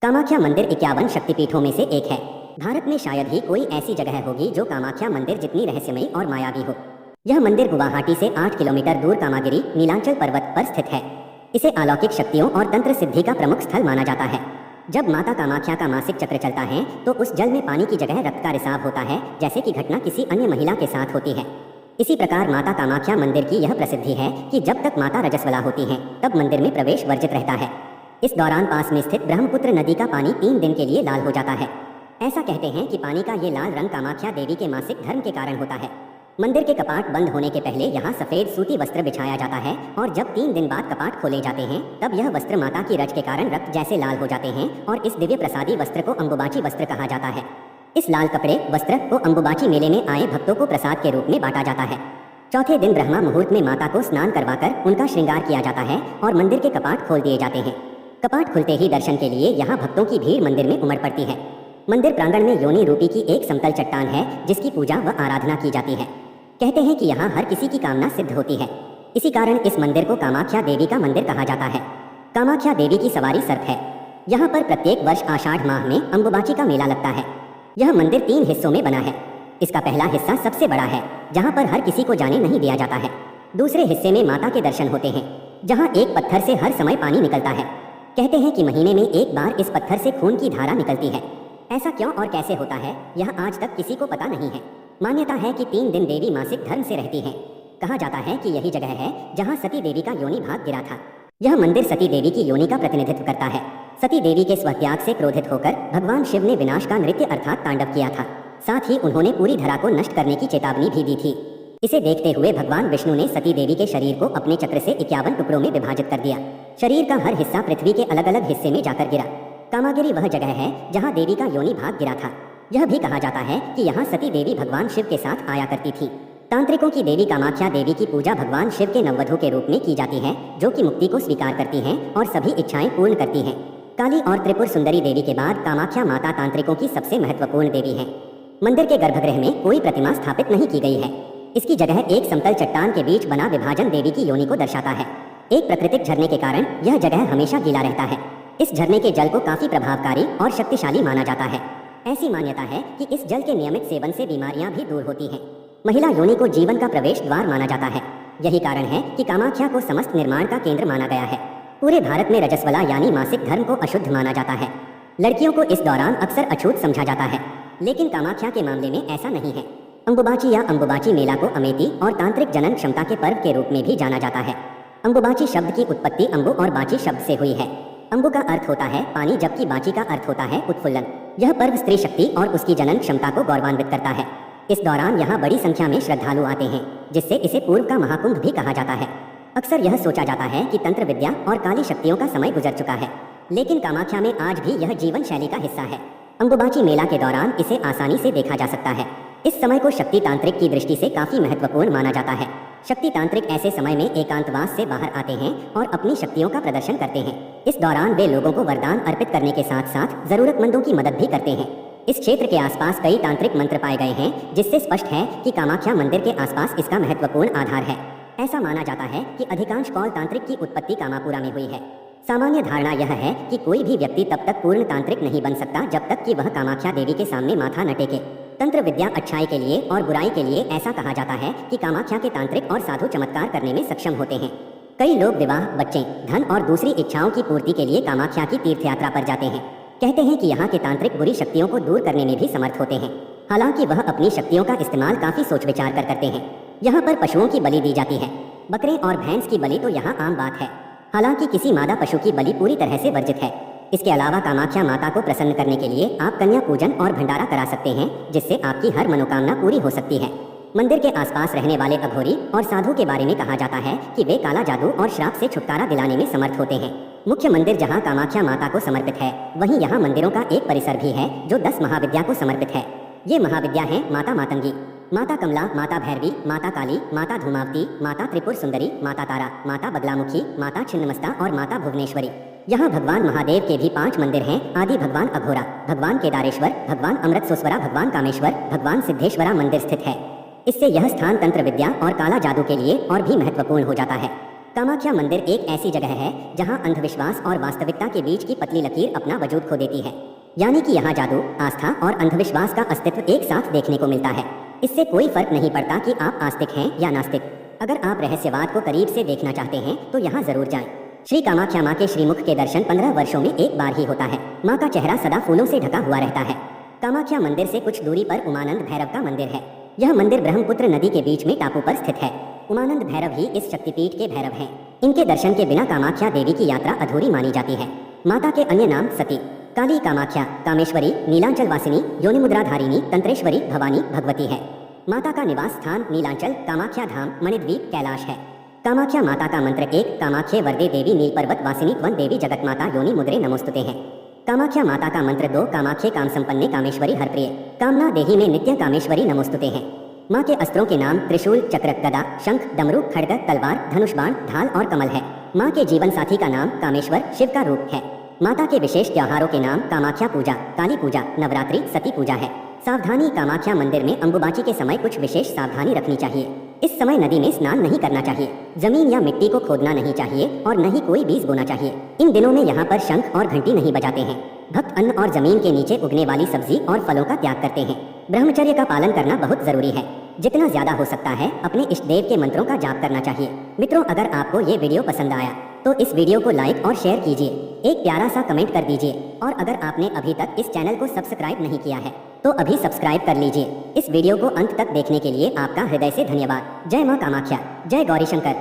कामाख्या मंदिर 51 शक्तिपीठों में से एक है। भारत में शायद ही कोई ऐसी जगह होगी जो कामाख्या मंदिर जितनी रहस्यमयी और मायावी हो। यह मंदिर गुवाहाटी से 8 किलोमीटर दूर कामागिरी नीलांचल पर्वत पर स्थित है। इसे अलौकिक शक्तियों और तंत्र सिद्धि का प्रमुख स्थल माना जाता है। जब माता कामाख्या का मासिक चक्र चलता है तो उस जल में पानी की जगह रक्त का रिसाव होता है, जैसे कि घटना किसी अन्य महिला के साथ होती है। इसी प्रकार माता कामाख्या मंदिर की यह प्रसिद्धि है कि जब तक माता रजस्वला होती हैं, तब मंदिर में प्रवेश वर्जित रहता है। इस दौरान पास में स्थित ब्रह्मपुत्र नदी का पानी 3 दिन के लिए लाल हो जाता है। ऐसा कहते हैं कि पानी का ये लाल रंग कामाख्या देवी के मासिक धर्म के कारण होता है। मंदिर के कपाट बंद होने के पहले यहाँ सफेद सूती वस्त्र बिछाया जाता है और जब 3 दिन बाद कपाट खोले जाते हैं तब यह वस्त्र माता की रज के कारण रक्त जैसे लाल हो जाते हैं और इस दिव्य प्रसादी वस्त्र को अंबुबाची वस्त्र कहा जाता है। इस लाल कपड़े वस्त्र को अंबुबाची मेले में आए भक्तों को प्रसाद के रूप में बांटा जाता है। चौथे दिन ब्रह्मा मुहूर्त में माता को स्नान करवाकर उनका श्रृंगार किया जाता है और मंदिर के कपाट खोल दिए जाते हैं। कपाट खुलते ही दर्शन के लिए यहाँ भक्तों की भीड़ मंदिर में उमड़ पड़ती है। मंदिर प्रांगण में योनि रूपी की एक समतल चट्टान है जिसकी पूजा व आराधना की जाती है। कहते हैं कि यहाँ हर किसी की कामना सिद्ध होती है। इसी कारण इस मंदिर को कामाख्या देवी का मंदिर कहा जाता है। कामाख्या देवी की सवारी सर्प है। यहाँ पर प्रत्येक वर्ष आषाढ़ माह में अंबुबाची का मेला लगता है। यह मंदिर 3 हिस्सों में बना है। इसका पहला हिस्सा सबसे बड़ा है, जहाँ पर हर किसी को जाने नहीं दिया जाता है। दूसरे हिस्से में माता के दर्शन होते हैं, जहाँ एक पत्थर से हर समय पानी निकलता है। कहते हैं कि महीने में एक बार इस पत्थर से खून की धारा निकलती है। ऐसा क्यों और कैसे होता है, यह आज तक किसी को पता नहीं है। मान्यता है कि 3 दिन देवी मासिक धर्म से रहती है। कहा जाता है कि यही जगह है जहाँ सती देवी का योनि भाग गिरा था। यह मंदिर सती देवी की योनि का प्रतिनिधित्व करता है। सती देवी के स्वत्याग से क्रोधित होकर भगवान शिव ने विनाश का नृत्य अर्थात तांडव किया था। साथ ही उन्होंने पूरी धरा को नष्ट करने की चेतावनी भी दी थी। इसे देखते हुए भगवान विष्णु ने सती देवी के शरीर को अपने चक्र से 51 टुकड़ों में विभाजित कर दिया। शरीर का हर हिस्सा पृथ्वी के अलग अलग हिस्से में जाकर गिरा। कामागिरी वह जगह है जहाँ देवी का योनि भाग गिरा था। यह भी कहा जाता है कि यहाँ सती देवी भगवान शिव के साथ आया करती थी। तांत्रिकों की देवी कामाख्या देवी की पूजा भगवान शिव के नववधू के रूप में की जाती है, जो कि मुक्ति को स्वीकार करती हैं और सभी इच्छाएं पूर्ण करती हैं। काली और त्रिपुर सुंदरी देवी के बाद कामाख्या माता तांत्रिकों की सबसे महत्वपूर्ण देवी है। मंदिर के गर्भगृह में कोई प्रतिमा स्थापित नहीं की गई है। इसकी जगह एक समतल चट्टान के बीच बना विभाजन देवी की योनि को दर्शाता है। एक प्राकृतिक झरने के कारण यह जगह हमेशा गीला रहता है। इस झरने के जल को काफी प्रभावकारी और शक्तिशाली माना जाता है। ऐसी मान्यता है कि इस जल के नियमित सेवन से बीमारियां भी दूर होती हैं। महिला योनि को जीवन का प्रवेश द्वार माना जाता है। यही कारण है कि कामाख्या को समस्त निर्माण का केंद्र माना गया है। पूरे भारत में रजस्वला यानी मासिक धर्म को अशुद्ध माना जाता है। लड़कियों को इस दौरान अक्सर अछूत समझा जाता है, लेकिन कामाख्या के मामले में ऐसा नहीं है। अंबुबाची या अंबुबाची मेला को अमेती और तांत्रिक जनन क्षमता के पर्व के रूप में भी जाना जाता है। अंबुबाची शब्द की उत्पत्ति अंबु और बाची शब्द से हुई है। अंबु का अर्थ होता है पानी, जबकि बाची का अर्थ होता है उत्फुल्लन। यह पर्व स्त्री शक्ति और उसकी जनन क्षमता को गौरवान्वित करता है। इस दौरान यहाँ बड़ी संख्या में श्रद्धालु आते हैं, जिससे इसे पूर्व का महाकुंभ भी कहा जाता है। अक्सर यह सोचा जाता है कि तंत्र विद्या और काली शक्तियों का समय गुजर चुका है, लेकिन कामाख्या में आज भी यह जीवन शैली का हिस्सा है। अंबुबाची मेला के दौरान इसे आसानी से देखा जा सकता है। इस समय को शक्ति तांत्रिक की दृष्टि से काफी महत्वपूर्ण माना जाता है। शक्ति तांत्रिक ऐसे समय में एकांतवास से बाहर आते हैं और अपनी शक्तियों का प्रदर्शन करते हैं। इस दौरान वे लोगों को वरदान अर्पित करने के साथ साथ जरूरतमंदों की मदद भी करते हैं। इस क्षेत्र के आसपास कई तांत्रिक मंत्र पाए गए हैं, जिससे स्पष्ट है कि कामाख्या मंदिर के आसपास इसका महत्वपूर्ण आधार है। ऐसा माना जाता है कि अधिकांश कौल तांत्रिक की उत्पत्ति कामापुरा में हुई है। सामान्य धारणा यह है कि कोई भी व्यक्ति तब तक पूर्ण तांत्रिक नहीं बन सकता जब तक कि वह कामाख्या देवी के सामने माथा न टेके। तंत्र विद्या अच्छाई के लिए और बुराई के लिए ऐसा कहा जाता है कि कामाख्या के तांत्रिक और साधु चमत्कार करने में सक्षम होते हैं। कई लोग विवाह, बच्चे, धन और दूसरी इच्छाओं की पूर्ति के लिए कामाख्या की तीर्थ यात्रा पर जाते हैं। कहते हैं कि यहाँ के तांत्रिक बुरी शक्तियों को दूर करने में भी समर्थ होते हैं। हालांकि वह अपनी शक्तियों का इस्तेमाल काफी सोच विचार कर करते हैं। यहाँ पर पशुओं की बलि दी जाती है। बकरे और भैंस की बलि तो यहाँ आम बात है। हालांकि किसी मादा पशु की बलि पूरी तरह से वर्जित है। इसके अलावा कामाख्या माता को प्रसन्न करने के लिए आप कन्या पूजन और भंडारा करा सकते हैं, जिससे आपकी हर मनोकामना पूरी हो सकती है। मंदिर के आसपास रहने वाले अघोरी और साधु के बारे में कहा जाता है कि वे काला जादू और श्राप से छुटकारा दिलाने में समर्थ होते हैं। मुख्य मंदिर जहाँ कामाख्या माता को समर्पित है, वहीं यहाँ मंदिरों का एक परिसर भी है जो 10 महाविद्या को समर्पित है। ये महाविद्या हैं माता मातंगी, माता कमला, माता भैरवी, माता काली, माता धूमावती, माता त्रिपुर सुंदरी, माता तारा, माता बगलामुखी, माता छिन्नमस्ता और माता भुवनेश्वरी। यहाँ भगवान महादेव के भी 5 मंदिर हैं। आदि भगवान अघोरा, भगवान केदारेश्वर, भगवान अमृतसोस्वरा, भगवान कामेश्वर, भगवान सिद्धेश्वरा मंदिर स्थित है। इससे यह स्थान तंत्र विद्या और काला जादू के लिए और भी महत्वपूर्ण हो जाता है। कामाख्या मंदिर एक ऐसी जगह है जहां अंधविश्वास और वास्तविकता के बीच की पतली लकीर अपना वजूद खो देती है। यानी कि यहाँ जादू, आस्था और अंधविश्वास का अस्तित्व एक साथ देखने को मिलता है। इससे कोई फर्क नहीं पड़ता कि आप आस्तिक हैं या नास्तिक। अगर आप रहस्यवाद को करीब से देखना चाहते हैं तो यहाँ जरूर जाएं। श्री कामाख्या माँ के श्रीमुख के दर्शन 15 वर्षों में एक बार ही होता है। माँ का चेहरा सदा फूलों से ढका हुआ रहता है। कामाख्या मंदिर से कुछ दूरी पर उमानंद भैरव का मंदिर है। यह मंदिर ब्रह्मपुत्र नदी के बीच में टापू पर स्थित है। उमानंद भैरव ही इस शक्तिपीठ के भैरव हैं। इनके दर्शन के बिना कामाख्या देवी की यात्रा अधूरी मानी जाती है। माता के अन्य नाम सती, काली कामाख्या, कामेश्वरी, नीलांचल वासिनी, योनिमुद्राधारिणी, तंत्रेश्वरी, भवानी, भगवती है। माता का निवास स्थान नीलांचल, कामाख्या धाम, मणिद्वीप, कैलाश है। कामाख्या माता का मंत्र 1 कामाख्ये वरदे देवी नीलपर्वत वासिनी त्वं देवी जगत माता योनि मुद्रे नमोस्तुते है। कामाख्या माता का मंत्र 2 कामाख्ये काम संपन्ने कामेश्वरी हरप्रिय कामना देही में नित्य कामेश्वरी नमोस्तुते है। माँ के अस्त्रों के नाम त्रिशूल, चक्र, गदा, शंख, डमरू, खड्ग, तलवार, धनुष बाण, ढाल और कमल है। माँ के जीवन साथी का नाम कामेश्वर, शिव का रूप है। माता के विशेष त्योहारों के नाम कामाख्या पूजा, काली पूजा, नवरात्रि, सती पूजा है। सावधानी, कामाख्या मंदिर में अम्बुबाची के समय कुछ विशेष सावधानी रखनी चाहिए। इस समय नदी में स्नान नहीं करना चाहिए, जमीन या मिट्टी को खोदना नहीं चाहिए और न ही कोई बीज बोना चाहिए। इन दिनों में यहाँ पर शंख और घंटी नहीं बजाते हैं। भक्त अन्न और जमीन के नीचे उगने वाली सब्जी और फलों का त्याग करते हैं। ब्रह्मचर्य का पालन करना बहुत जरूरी है। जितना ज्यादा हो सकता है अपने इष्ट देव के मंत्रों का जाप करना चाहिए। मित्रों, अगर आपको ये वीडियो पसंद आया तो इस वीडियो को लाइक और शेयर कीजिए, एक प्यारा सा कमेंट कर दीजिए और अगर आपने अभी तक इस चैनल को सब्सक्राइब नहीं किया है तो अभी सब्सक्राइब कर लीजिए। इस वीडियो को अंत तक देखने के लिए आपका हृदय से धन्यवाद। जय मां कामाख्या, जय गौरी शंकर।